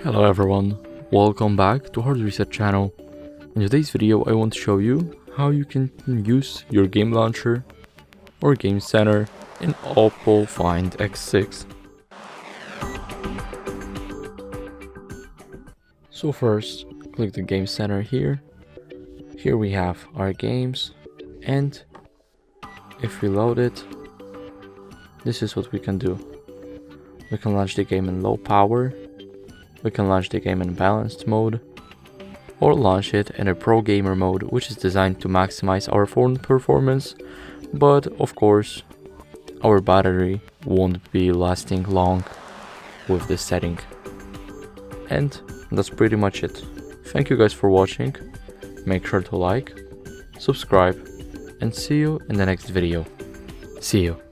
Hello everyone, welcome back to HardReset channel. In today's video I want to show you how you can use your game launcher or game center in OPPO Find X6. So first, click the game center here. Here we have our games, and if we load it, this is what we can do. We can launch the game in low power. We can launch the game in balanced mode, or launch it in a pro gamer mode, which is designed to maximize our phone performance, but of course our battery won't be lasting long with this setting. And that's pretty much it. Thank you guys for watching. Make sure to like, subscribe, and see you in the next video. See you.